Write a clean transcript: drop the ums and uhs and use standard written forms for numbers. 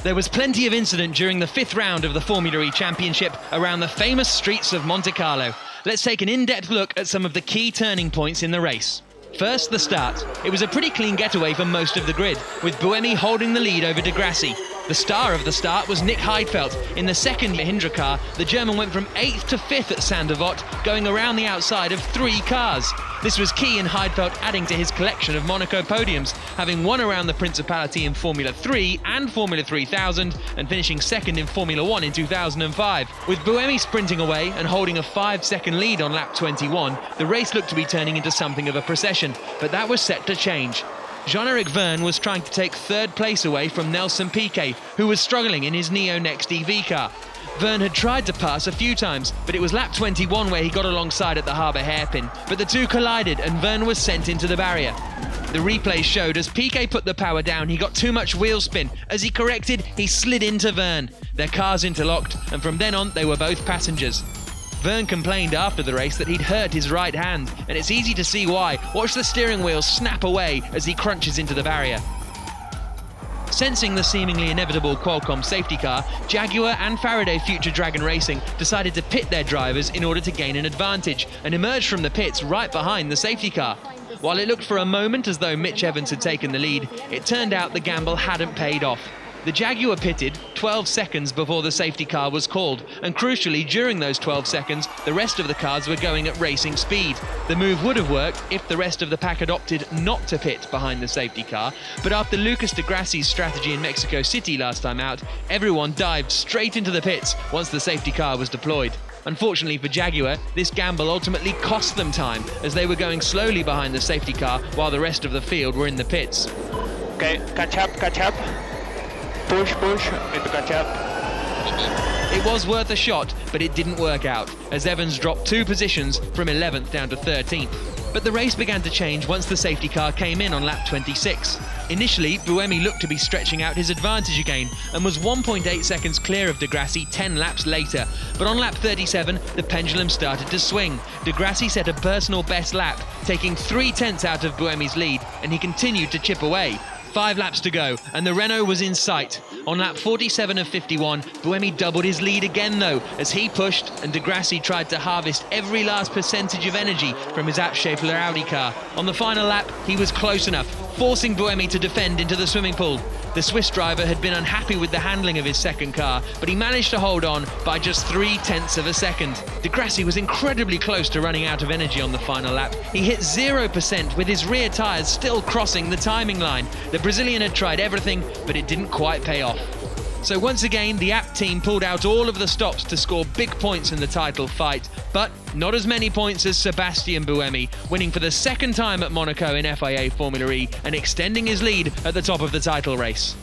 There was plenty of incident during the 5th round of the Formula E Championship around the famous streets of Monte Carlo. Let's take an in-depth look at some of the key turning points in the race. First, the start. It was a pretty clean getaway for most of the grid, with Buemi holding the lead over di Grassi. The star of the start was Nick Heidfeld. In the second Mahindra car, the German went from 8th to 5th at Saint-Devote, going around the outside of 3 cars. This was key in Heidfeld adding to his collection of Monaco podiums, having won around the Principality in Formula 3 and Formula 3000, and finishing second in Formula 1 in 2005. With Buemi sprinting away and holding a 5-second lead on lap 21, the race looked to be turning into something of a procession, but that was set to change. Jean-Éric Vergne was trying to take 3rd place away from Nelson Piquet, who was struggling in his Neo Next EV car. Vergne had tried to pass a few times, but it was lap 21 where he got alongside at the harbour hairpin. But the two collided and Vergne was sent into the barrier. The replay showed as Piquet put the power down, he got too much wheel spin. As he corrected, he slid into Vergne. Their cars interlocked, and from then on, they were both passengers. Vergne complained after the race that he'd hurt his right hand, and it's easy to see why. Watch the steering wheel snap away as he crunches into the barrier. Sensing the seemingly inevitable Qualcomm safety car, Jaguar and Faraday Future Dragon Racing decided to pit their drivers in order to gain an advantage and emerged from the pits right behind the safety car. While it looked for a moment as though Mitch Evans had taken the lead, it turned out the gamble hadn't paid off. The Jaguar pitted 12 seconds before the safety car was called, and crucially during those 12 seconds, the rest of the cars were going at racing speed. The move would have worked if the rest of the pack had opted not to pit behind the safety car, but after Lucas di Grassi's strategy in Mexico City last time out, everyone dived straight into the pits once the safety car was deployed. Unfortunately for Jaguar, this gamble ultimately cost them time, as they were going slowly behind the safety car while the rest of the field were in the pits. Okay, catch up, catch up. Push, need to catch up. It was worth a shot, but it didn't work out, as Evans dropped 2 positions from 11th down to 13th. But the race began to change once the safety car came in on lap 26. Initially, Buemi looked to be stretching out his advantage again, and was 1.8 seconds clear of di Grassi 10 laps later. But on lap 37, the pendulum started to swing. Di Grassi set a personal best lap, taking 3/10 out of Buemi's lead, and he continued to chip away. 5 laps to go, and the Renault was in sight. On lap 47 of 51, Buemi doubled his lead again though, as he pushed and di Grassi tried to harvest every last percentage of energy from his Abschäffler Audi car. On the final lap, he was close enough, forcing Buemi to defend into the swimming pool. The Swiss driver had been unhappy with the handling of his second car, but he managed to hold on by just 0.3 of a second. Di Grassi was incredibly close to running out of energy on the final lap. He hit 0% with his rear tyres still crossing the timing line. The Brazilian had tried everything, but it didn't quite pay off. So once again, the app team pulled out all of the stops to score big points in the title fight, but not as many points as Sebastian Buemi, winning for the 2nd time at Monaco in FIA Formula E and extending his lead at the top of the title race.